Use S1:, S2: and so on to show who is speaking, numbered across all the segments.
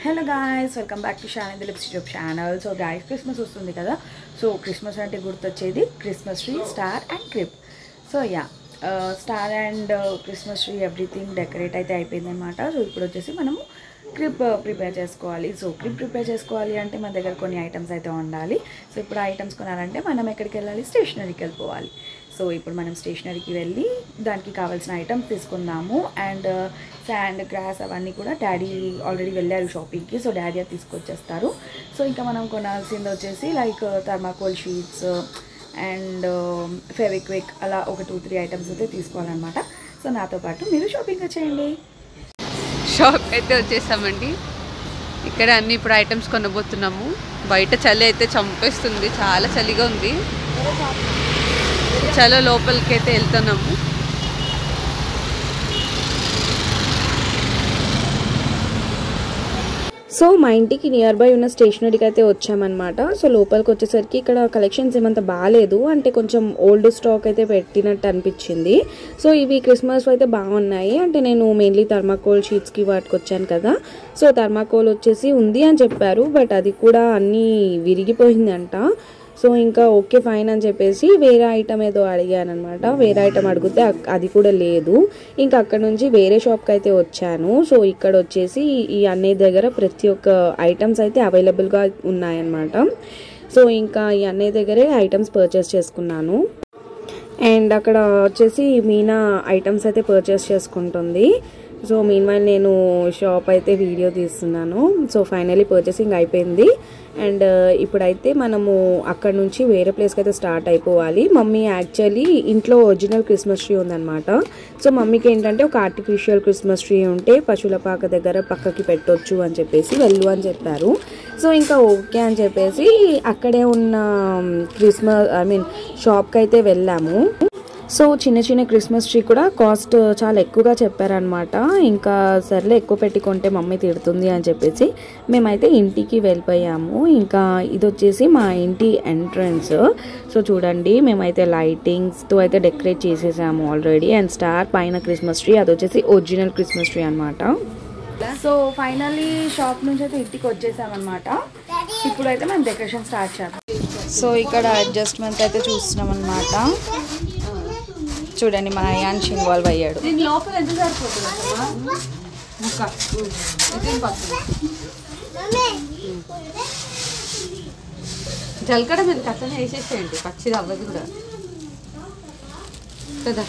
S1: Hello guys, welcome back to Shana the Lips YouTube channel. So guys, Christmas వస్తుంది కదా. So Christmas అంటే గుర్తొచ్చేది Christmas tree, star and crib. So yeah, star and Christmas tree everything decorate అయితే అయిపోయిందనమాట. So ఇప్పుడు వచ్చేసి మనము crib prepare చేసుకోవాలి. సో క్రిప్ ప్రిపేర్ చేసుకోవాలి అంటే మన దగ్గర కొన్ని ఐటమ్స్ అయితే ఉండాలి. సో ఇప్పుడు ఐటమ్స్ కొనాలంటే మనం ఎక్కడికి వెళ్ళాలి? స్టేషనరీకి వెళ్ళిపోవాలి. సో ఇప్పుడు మనం స్టేషనరీకి వెళ్ళి దానికి కావాల్సిన ఐటమ్స్ తీసుకుందాము. అండ్ శాండ్, గ్రాస్ అవన్నీ కూడా డాడీ ఆల్రెడీ వెళ్ళారు షాపింగ్కి. సో డాడీ అది తీసుకొచ్చేస్తారు. సో ఇంకా మనం కొనాల్సింది వచ్చేసి like thermocol sheets and Fevikwik, అలా ఒక 2-3 ఐటమ్స్ అయితే తీసుకోవాలన్నమాట. సో నాతో పాటు మీరు షాపింగ్ వచ్చేయండి.
S2: షాప్ అయితే వచ్చేసామండి. ఇక్కడ అన్ని ఇప్పుడు ఐటమ్స్ కొనబోతున్నాము. బయట చలి అయితే చంపేస్తుంది, చాలా చలిగా ఉంది. చాలా లోపలికి అయితే వెళ్తున్నాము.
S1: సో మా ఇంటికి నియర్ బై ఉన్న స్టేషనరీకి అయితే వచ్చామన్నమాట. సో లోపలికి వచ్చేసరికి ఇక్కడ కలెక్షన్స్ ఏమంత బాగాలేదు, అంటే కొంచెం ఓల్డ్ స్టాక్ అయితే పెట్టినట్టు అనిపించింది. సో ఇవి క్రిస్మస్ అయితే బాగున్నాయి. అంటే నేను మెయిన్లీ థర్మాకోల్ షీట్స్కి వాటికి వచ్చాను కదా. సో థర్మాకోల్ వచ్చేసి ఉంది అని చెప్పారు, బట్ అది కూడా అన్నీ విరిగిపోయిందంట. సో ఇంకా ఓకే ఫైన్ అని చెప్పేసి వేరే ఐటమ్ ఏదో అడిగాను అనమాట. వేరే ఐటమ్ అడిగితే అది కూడా లేదు. ఇంకా అక్కడ నుంచి వేరే షాప్కి అయితే వచ్చాను. సో ఇక్కడ వచ్చేసి ఈ అన్నయ్య దగ్గర ప్రతి ఒక్క ఐటమ్స్ అయితే అవైలబుల్గా ఉన్నాయన్నమాట. సో ఇంకా ఈ అన్నయ్య దగ్గరే ఐటమ్స్ పర్చేస్ చేసుకున్నాను. అండ్ అక్కడ వచ్చేసి మీనా ఐటమ్స్ అయితే పర్చేస్ చేసుకుంటుంది. సో మీన్వైల్ నేను షాప్ అయితే వీడియో తీస్తున్నాను. సో ఫైనలీ పర్చేసింగ్ అయిపోయింది. అండ్ ఇప్పుడైతే మనము అక్కడ నుంచి వేరే ప్లేస్కి అయితే స్టార్ట్ అయిపోవాలి. మమ్మీ యాక్చువల్లీ ఇంట్లో ఒరిజినల్ క్రిస్మస్ ట్రీ ఉందన్నమాట. సో మమ్మీకి ఏంటంటే ఒక ఆర్టిఫిషియల్ క్రిస్మస్ ట్రీ ఉంటే పశువుల పాక దగ్గర పక్కకి పెట్టొచ్చు అని చెప్పేసి వెళ్ళు అని చెప్పారు. సో ఇంకా ఓకే అని చెప్పేసి అక్కడే ఉన్న షాప్కి అయితే వెళ్ళాము. సో చిన్న చిన్న క్రిస్మస్ ట్రీ కూడా కాస్ట్ చాలా ఎక్కువగా చెప్పారనమాట. ఇంకా సర్లే ఎక్కువ పెట్టుకుంటే మమ్మీ తిడుతుంది అని చెప్పేసి మేమైతే ఇంటికి వెళ్ళిపోయాము. ఇంకా ఇది వచ్చేసి మా ఇంటి ఎంట్రన్స్. సో చూడండి, మేమైతే లైటింగ్స్తో అయితే డెకరేట్ చేసేసాము ఆల్రెడీ. అండ్ స్టార్ పైన క్రిస్మస్ ట్రీ, అది వచ్చేసి ఒరిజినల్ క్రిస్మస్ ట్రీ అనమాట. సో ఫైనల్లీ షాప్ నుంచి అయితే ఇంటికి వచ్చేసామన్నమాట. ఇప్పుడైతే మనం డెకరేషన్ స్టార్ట్ చేద్దాం. సో ఇక్కడ అడ్జస్ట్మెంట్ అయితే చూస్తున్నాం అనమాట. చూడండి, మా యాన్స్ ఇన్వాల్వ్ అయ్యాడు.
S2: జలకడ మీద కట్టనే వేసేసేయండి, పచ్చిది అవ్వదు కూడా కదా.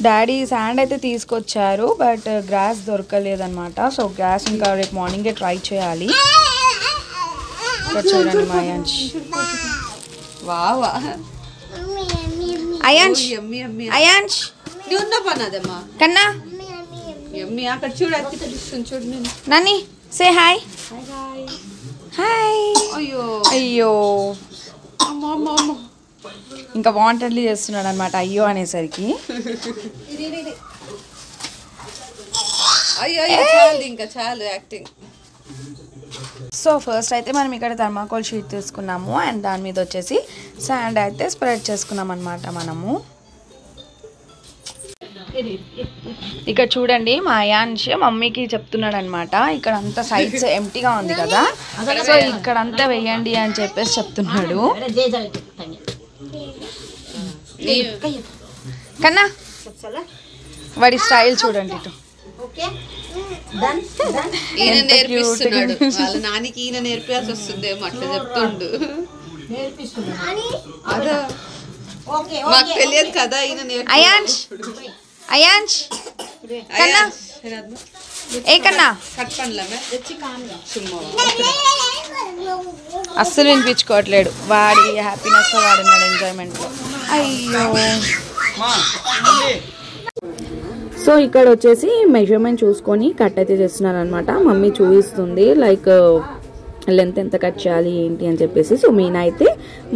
S1: డాడీ శాండ్ అయితే తీసుకొచ్చారు, బట్ గ్రాస్ దొరకలేదన్నమాట. సో గ్రాస్ ఇంకా రేపు మార్నింగే ట్రై చేయాలి. చూడండి మా యాన్స్.
S2: వావా
S1: అయాన్ష్, అయాన్ష్
S2: నువ్వు పనాదమ్మా
S1: కన్నా
S2: ఎమ్మి అక్కడ చూడు, అత్తి తెలుస్తుంది చూడు. నేను
S1: నాని సే హాయ్. హాయ్.
S2: అయ్యో
S1: అయ్యో,
S2: అమ్మ అమ్మ అమ్మ,
S1: ఇంకా వాంటెడ్లీ చేస్తున్నాడు అనమాట అయ్యో అనేసరికి.
S2: అయ్యో చాలు, ఇంకా చాలు యాక్టింగ్.
S1: సో ఫస్ట్ అయితే మనం ఇక్కడ థర్మాకోల్ షీట్ తీసుకున్నాము. అండ్ దాని మీద వచ్చేసి శాండ్ అయితే స్ప్రెడ్ చేసుకున్నాం అనమాట మనము. ఇక్కడ చూడండి, మా యాన్స్ మమ్మీకి చెప్తున్నాడు అనమాట. ఇక్కడ అంతా సైడ్స్ ఎంటీగా ఉంది కదా, సో ఇక్కడ అంతా వేయండి అని చెప్పేసి చెప్తున్నాడు. కన్నా వాడి స్టైల్ చూడండి ఇటు.
S2: ఈయన నేర్పిస్తున్నాడు, వాళ్ళ నానికి ఈయన నేర్పించాల్సి వస్తుందేమో, అట్లా చెప్తుండు. అదే మాకు తెలియదు కదా ఈయన
S1: అయాన్ష్, అయాన్ష్ కన్నా ఏ కన్నా అస్సలు వినిపించుకోవట్లేడు. వాడి హ్యాపీనెస్ లో వాడున్నాడు, ఎంజాయ్మెంట్ లో. అయ్యో. సో ఇక్కడ వచ్చేసి మెజర్మెంట్ చూసుకొని కట్ అయితే చేస్తున్నారు అనమాట. మమ్మీ చూపిస్తుంది లైక్ లెంత్ ఎంత కట్ చేయాలి ఏంటి అని చెప్పేసి. సో మీనా అయితే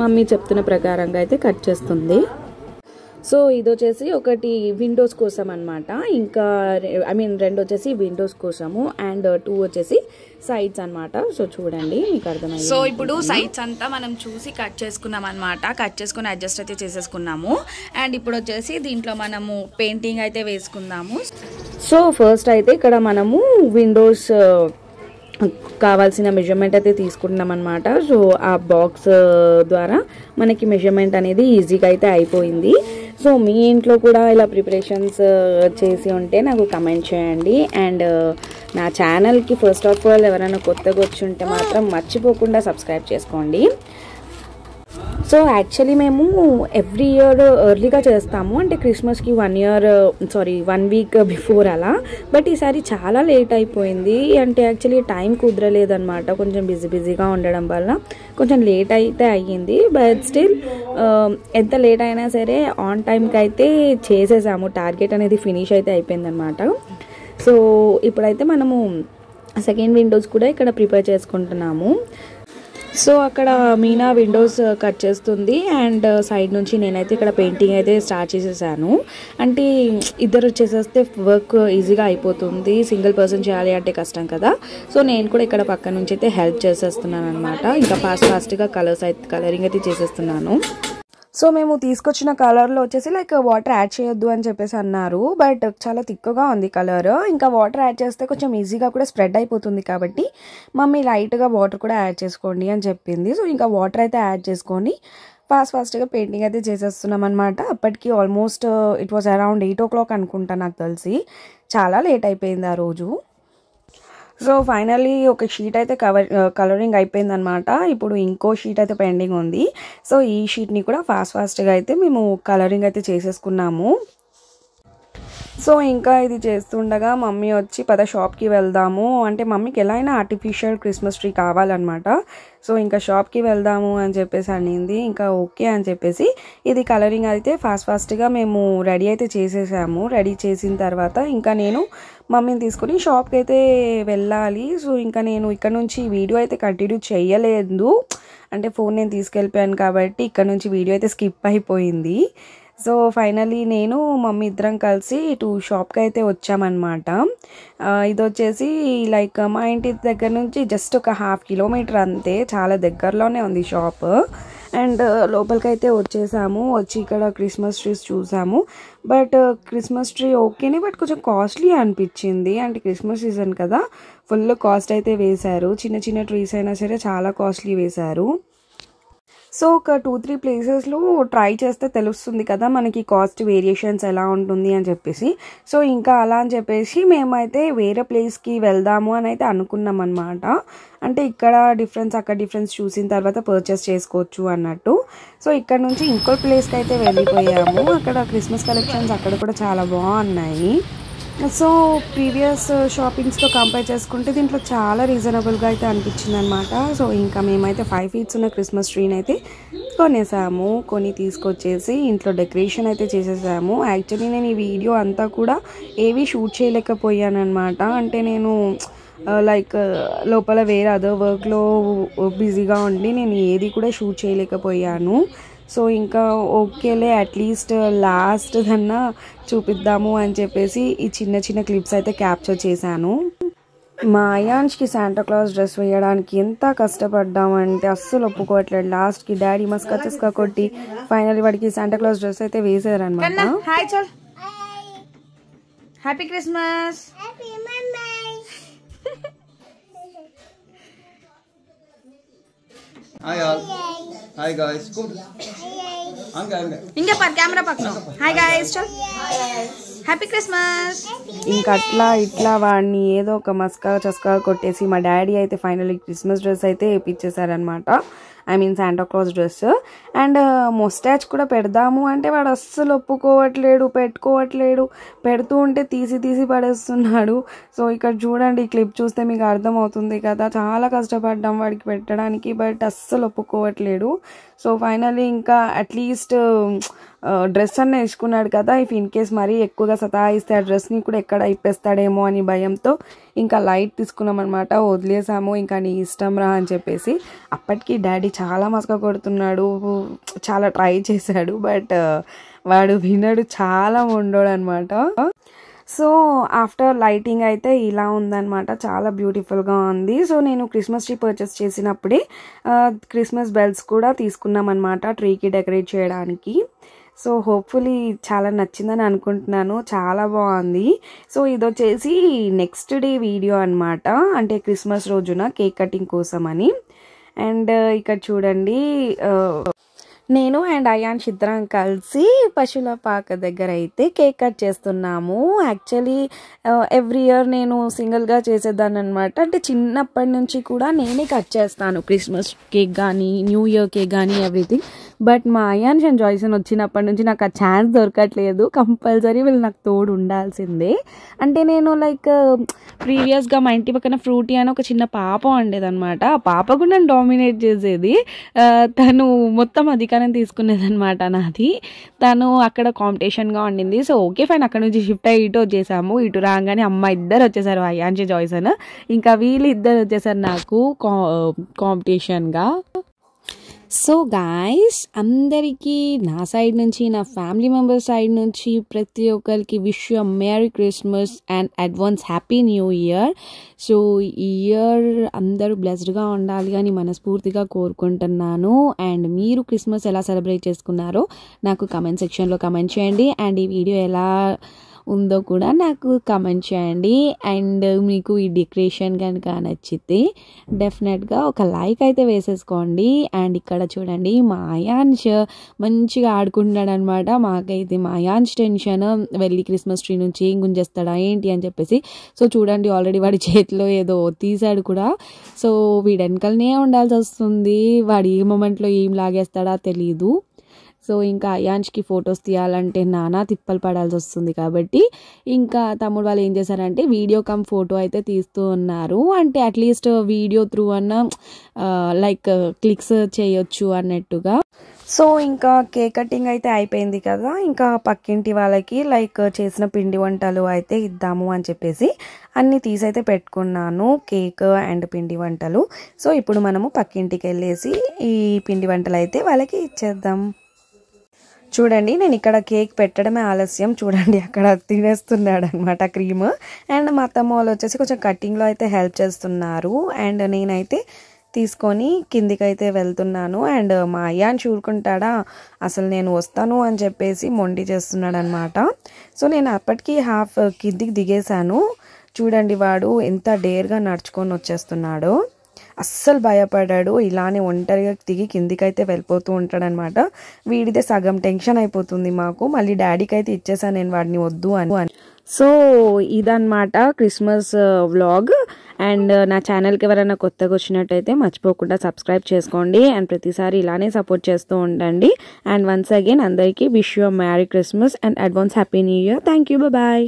S1: మమ్మీ చెప్తున్న ప్రకారంగా అయితే కట్ చేస్తుంది. సో ఇది వచ్చేసి ఒకటి విండోస్ కోసం అనమాట, ఇంకా రెండు వచ్చేసి విండోస్ కోసము అండ్ 2 వచ్చేసి సైడ్స్ అనమాట. సో చూడండి మీకు అర్థమైంది.
S3: సో ఇప్పుడు సైడ్స్ అంతా మనం చూసి కట్ చేసుకున్నాం అనమాట, కట్ చేసుకుని అడ్జస్ట్ అయితే చేసేసుకున్నాము. అండ్ ఇప్పుడు వచ్చేసి దీంట్లో మనము పెయింటింగ్ అయితే వేసుకుందాము.
S1: సో ఫస్ట్ అయితే ఇక్కడ మనము విండోస్ కావాల్సిన మెజర్మెంట్ అయితే తీసుకుంటున్నాం అనమాట. సో ఆ బాక్స్ ద్వారా మనకి మెజర్మెంట్ అనేది ఈజీగా అయితే అయిపోయింది. సో మీ ఇంట్లో కూడా ఇలా ప్రిపరేషన్స్ చేసి ఉంటే నాకు కమెంట్ చేయండి. అండ్ నా ఛానల్కి ఫస్ట్ ఆఫ్ ఆల్ ఎవరైనా కొత్తగా వచ్చి ఉంటే మాత్రం మర్చిపోకుండా సబ్స్క్రైబ్ చేసుకోండి. సో యాక్చువల్లీ మేము ఎవ్రీ ఇయర్ ఎర్లీగా చేస్తాము, అంటే క్రిస్మస్కి 1 వీక్ బిఫోర్ అలా. బట్ ఈసారి చాలా లేట్ అయిపోయింది, అంటే యాక్చువల్లీ టైం కుదరలేదన్నమాట. కొంచెం బిజీగా ఉండడం వల్ల కొంచెం లేట్ అయితే అయ్యింది. బట్ స్టిల్ ఎంత లేట్ అయినా సరే ఆన్ టైంకి అయితే చేసేసాము. టార్గెట్ అనేది ఫినిష్ అయితే అయిపోయిందనమాట. సో ఇప్పుడైతే మనము సెకండ్ విండోస్ కూడా ఇక్కడ ప్రిపేర్ చేసుకుంటున్నాము. సో అక్కడ మీనా విండోస్ కట్ చేస్తుంది అండ్ సైడ్ నుంచి నేనైతే ఇక్కడ పెయింటింగ్ అయితే స్టార్ట్ చేసేసాను. అంటే ఇద్దరు చేసేస్తే వర్క్ ఈజీగా అయిపోతుంది, సింగిల్ పర్సన్ చేయాలి అంటే కష్టం కదా. సో నేను కూడా ఇక్కడ పక్క నుంచి అయితే హెల్ప్ చేసేస్తున్నాను అనమాట. ఇంకా ఫాస్ట్గా కలరింగ్ అయితే చేసేస్తున్నాను. సో మేము తీసుకొచ్చిన కలర్లో వచ్చేసి వాటర్ యాడ్ చేయొద్దు అని చెప్పేసి అన్నారు, బట్ చాలా తిక్కుగా ఉంది కలర్. ఇంకా వాటర్ యాడ్ చేస్తే కొంచెం ఈజీగా కూడా స్ప్రెడ్ అయిపోతుంది కాబట్టి మమ్మీ లైట్గా వాటర్ కూడా యాడ్ చేసుకోండి అని చెప్పింది. సో ఇంకా వాటర్ అయితే యాడ్ చేసుకొని ఫాస్ట్గా పెయింటింగ్ అయితే చేసేస్తున్నాం అనమాట. అప్పటికి almost it was around 8 o'clock అనుకుంటా, నాకు తెలిసి చాలా లేట్ అయిపోయింది ఆ రోజు. సో ఫైనల్లీ ఒక షీట్ అయితే కలరింగ్ అయిపోయింది అనమాట. ఇప్పుడు ఇంకో షీట్ అయితే పెండింగ్ ఉంది. సో ఈ షీట్ని కూడా ఫాస్ట్గా అయితే మేము కలరింగ్ అయితే చేసేసుకున్నాము. సో ఇంకా ఇది చేస్తుండగా మమ్మీ వచ్చి షాప్కి వెళ్దాము అంటే, మమ్మీకి ఎలా అయినా ఆర్టిఫిషియల్ క్రిస్మస్ ట్రీ కావాలన్నమాట. సో ఇంకా షాప్కి వెళ్దాము అని చెప్పేసి అనింది. ఇంకా ఓకే అని చెప్పేసి ఇది కలరింగ్ అయితే ఫాస్ట్గా మేము రెడీ అయితే చేసేసాము. రెడీ చేసిన తర్వాత ఇంకా నేను మమ్మీని తీసుకుని షాప్కి అయితే వెళ్ళాలి. సో ఇంకా నేను ఇక్కడ నుంచి వీడియో అయితే కంటిన్యూ చేయలేదు, అంటే ఫోన్ నేను తీసుకెళ్ళిపోయాను కాబట్టి ఇక్కడ నుంచి వీడియో అయితే స్కిప్ అయిపోయింది. సో ఫైనలీ నేను మమ్మీ ఇద్దరం కలిసి ఇటు షాప్కి అయితే వచ్చామన్నమాట. ఇది వచ్చేసి మా ఇంటి దగ్గర నుంచి జస్ట్ ఒక 1/2 kilometer అంతే, చాలా దగ్గరలోనే ఉంది షాప్. అండ్ లోపలికైతే వచ్చేసాము. వచ్చి ఇక్కడ క్రిస్మస్ ట్రీస్ చూసాము. బట్ క్రిస్మస్ ట్రీ ఓకేనే, బట్ కొంచెం కాస్ట్లీ అనిపించింది. అంటే క్రిస్మస్ సీజన్ కదా, ఫుల్ కాస్ట్ అయితే వేశారు. చిన్న ట్రీస్ అయినా సరే చాలా కాస్ట్లీ వేశారు. సో ఒక 2-3 ప్లేసెస్లో ట్రై చేస్తే తెలుస్తుంది కదా మనకి కాస్ట్ వేరియేషన్స్ ఎలా ఉంటుంది అని చెప్పేసి. సో ఇంకా అలా అని చెప్పేసి మేమైతే వేరే ప్లేస్కి వెళ్దాము అని అయితే అనుకున్నాం అనమాట. అంటే ఇక్కడ డిఫరెన్స్ అక్కడ డిఫరెన్స్ చూసిన తర్వాత పర్చేస్ చేసుకోవచ్చు అన్నట్టు. సో ఇక్కడ నుంచి ఇంకో ప్లేస్కి అయితే వెళ్ళిపోయాము. అక్కడ క్రిస్మస్ కలెక్షన్స్ అక్కడ కూడా చాలా బాగున్నాయి. సో ప్రీవియస్ షాపింగ్స్తో కంపేర్ చేసుకుంటే దీంట్లో చాలా రీజనబుల్గా అయితే అనిపించింది అనమాట. సో ఇంకా మేమైతే 5 feet ఉన్న క్రిస్మస్ ట్రీని అయితే కొనేసాము. తీసుకొచ్చేసి ఇంట్లో డెకరేషన్ అయితే చేసేసాము. యాక్చువల్లీ నేను ఈ వీడియో అంతా కూడా ఏవి షూట్ చేయలేకపోయాను అనమాట. అంటే నేను లోపల వేరే అదర్ వర్క్లో బిజీగా ఉండి నేను ఏది కూడా షూట్ చేయలేకపోయాను. సో ఇంకా ఓకేలే అట్లీస్ట్ లాస్ట్ కన్నా చూపిద్దాము అని చెప్పేసి ఈ చిన్న క్లిప్స్ అయితే క్యాప్చర్ చేశాను. మా అయాన్ష్కి శాంటాక్లాస్ డ్రెస్ వేయడానికి ఎంత కష్టపడ్డామంటే అస్సలు ఒప్పుకోవట్లేదు. లాస్ట్కి డాడీ మస్కా కొట్టి ఫైనల్లీ వాడికి శాంటాక్లాస్ డ్రెస్ అయితే వేసారనమాట.
S3: Happy Christmas.
S4: Hi all. Hi guys. Good.
S3: ఇంకా కెమెరా పక్కన. Hi guys. Happy Christmas.
S1: ఇంకా అట్లా ఇట్లా వాడిని ఏదో ఒక చస్కా కొట్టేసి మా డాడీ అయితే ఫైనల్లీ క్రిస్మస్ డ్రెస్ అయితే వేయించేసారనమాట. I mean Santa Claus dress. And moustache కూడా పెడదాము అంటే వాడు అస్సలు ఒప్పుకోవట్లేడు, పెట్టుకోవట్లేడు. పెడుతూ ఉంటే తీసి పడేస్తున్నాడు. సో ఇక్కడ చూడండి, క్లిప్ చూస్తే మీకు అర్థమవుతుంది కదా, చాలా కష్టపడ్డాం వాడికి పెట్టడానికి, బట్ అస్సలు ఒప్పుకోవట్లేడు. సో ఫైనల్లీ ఇంకా అట్లీస్ట్ డ్రెస్ అన్న వేసుకున్నాడు కదా, ఇఫ్ ఇన్ కేస్ మరీ ఎక్కువగా సతాయిస్తే ఆ డ్రెస్ని కూడా ఎక్కడ ఇప్పేస్తాడేమో అని భయంతో ఇంకా లైట్ తీసుకున్నాం అనమాట, వదిలేసాము. ఇంకా నీ ఇష్టం రా అని చెప్పేసి. అప్పటికి డాడీ చాలా మసక కొడుతున్నాడు, చాలా ట్రై చేశాడు, బట్ వాడు వినడు, చాలా ఉండోడు అనమాట. సో ఆఫ్టర్ లైటింగ్ అయితే ఇలా ఉందన్నమాట, చాలా బ్యూటిఫుల్గా ఉంది. సో నేను క్రిస్మస్ ట్రీ పర్చేస్ చేసినప్పుడే క్రిస్మస్ బెల్స్ కూడా తీసుకున్నాం అనమాట ట్రీకి డెకరేట్ చేయడానికి. సో హోప్ఫుల్లీ చాలా నచ్చిందని అనుకుంటున్నాను, చాలా బాగుంది. సో ఇది వచ్చేసి నెక్స్ట్ డే వీడియో అనమాట, అంటే క్రిస్మస్ రోజున కేక్ కటింగ్ కోసం అని. అండ్ ఇక్కడ చూడండి, నేను అండ్ అయాన్ష్ ఇద్దరం కలిసి పశువుల పాక దగ్గర అయితే కేక్ కట్ చేస్తున్నాము. యాక్చువల్లీ ఎవ్రీ ఇయర్ నేను సింగిల్గా చేసేదాన్ని అనమాట, అంటే చిన్నప్పటి నుంచి కూడా నేనే కట్ చేస్తాను, క్రిస్మస్ కేక్ కానీ న్యూ ఇయర్ కేక్ కానీ ఎవ్రీథింగ్. బట్ మా అయాన్ష్ అండ్ జాయ్సన్ వచ్చినప్పటి నుంచి నాకు ఆ ఛాన్స్ దొరకట్లేదు, కంపల్సరీ వీళ్ళు నాకు తోడు ఉండాల్సిందే. అంటే నేను లైక్ ప్రీవియస్గా మా ఇంటి పక్కన ఫ్రూటీ అని ఒక చిన్న పాప ఉండేదన్నమాట, ఆ పాప కూడా నన్ను డామినేట్ చేసేది. తను మొత్తం అధికారం తీసుకునేది అనమాట నాది. తను అక్కడ కాంపిటీషన్గా ఉండింది. సో ఓకే ఫైన్, అక్కడ నుంచి షిఫ్ట్ అయ్యి ఇటు వచ్చేసాము. ఇటు రాగానే అమ్మ ఇద్దరు వచ్చేసారు, అయాన్షి జాయ్సన్. ఇంకా వీళ్ళు ఇద్దరు వచ్చేసారు నాకు కాంపిటీషన్గా. సో గాయ్స్, అందరికీ నా సైడ్ నుంచి, నా ఫ్యామిలీ మెంబర్స్ సైడ్ నుంచి ప్రతి ఒక్కరికి wish you merry Christmas and advance happy new year. So ఈ ఇయర్ అందరూ బ్లెస్డ్గా ఉండాలి అని మనస్ఫూర్తిగా కోరుకుంటున్నాను. అండ్ మీరు క్రిస్మస్ ఎలా సెలబ్రేట్ చేసుకున్నారో నాకు కమెంట్ సెక్షన్లో కమెంట్ చేయండి. అండ్ ఈ వీడియో ఎలా ఉందో కూడా నాకు కమెంట్ చేయండి. అండ్ మీకు ఈ డెకరేషన్ కనుక నచ్చితే డెఫినెట్గా ఒక లైక్ అయితే వేసేసుకోండి. అండ్ ఇక్కడ చూడండి, మా అయాన్ష్ మంచిగా ఆడుకుంటున్నాడు అనమాట. మాకైతే మా అయాన్ష్ టెన్షన్, వెళ్ళి క్రిస్మస్ ట్రీ నుంచి ఏం గుంజేస్తాడా ఏంటి అని చెప్పేసి. సో చూడండి, ఆల్రెడీ వాడి చేతిలో ఏదో తీసాడు కూడా. సో వీడి వెనకలనే ఉండాల్సి వస్తుంది, వాడు ఏ మూమెంట్లో ఏం లాగేస్తాడా తెలీదు. సో ఇంకా అయాన్ష్కి ఫొటోస్ తీయాలంటే నానా తిప్పలు పడాల్సి వస్తుంది కాబట్టి ఇంకా తమ్ముడు వాళ్ళు ఏం చేశారంటే వీడియో కమ్ ఫోటో అయితే తీస్తూ ఉన్నారు. అంటే అట్లీస్ట్ వీడియో త్రూ అన్న లైక్ క్లిక్స్ చేయొచ్చు అన్నట్టుగా. సో ఇంకా కేక్ కటింగ్ అయితే అయిపోయింది కదా, ఇంకా పక్కింటి వాళ్ళకి లైక్ చేసిన పిండి వంటలు అయితే ఇద్దాము అని చెప్పేసి అన్నీ తీసైతే పెట్టుకున్నాను, కేక్ అండ్ పిండి వంటలు. సో ఇప్పుడు మనము పక్కింటికి వెళ్ళేసి ఈ పిండి వంటలు అయితే వాళ్ళకి ఇచ్చేద్దాం. చూడండి, నేను ఇక్కడ కేక్ పెట్టడమే ఆలస్యం, చూడండి అక్కడ తినేస్తున్నాడు అనమాట క్రీమ్. అండ్ మా అత్తమ్మ వాళ్ళు వచ్చేసి కొంచెం కటింగ్లో అయితే హెల్ప్ చేస్తున్నారు. అండ్ నేనైతే తీసుకొని కిందికి అయితే వెళ్తున్నాను. అండ్ మా అయ్యాన్ని చూరుకుంటాడా, అసలు నేను వస్తాను అని చెప్పేసి మొండి చేస్తున్నాడు అనమాట. సో నేను అప్పటికి హాఫ్ కిందికి దిగేశాను. చూడండి వాడు ఎంత డేర్గా నడుచుకొని వచ్చేస్తున్నాడో, అస్సలు భయపడ్డాడు. ఇలానే ఒంటరిగా దిగి కిందికైతే వెళ్ళిపోతూ ఉంటాడనమాట. వీడిదే సగం టెన్షన్ అయిపోతుంది మాకు. మళ్ళీ డాడీకి అయితే ఇచ్చేసాను నేను వాడిని వద్దు అని. సో ఇదన్నమాట క్రిస్మస్ వ్లాగ్. అండ్ నా ఛానల్కి ఎవరైనా కొత్తగా వచ్చినట్టయితే మర్చిపోకుండా సబ్స్క్రైబ్ చేసుకోండి. అండ్ ప్రతిసారి ఇలానే సపోర్ట్ చేస్తూ ఉండండి. అండ్ వన్స్ అగైన్ అందరికీ wish you merry Christmas and advance happy new year. Thank you, bye.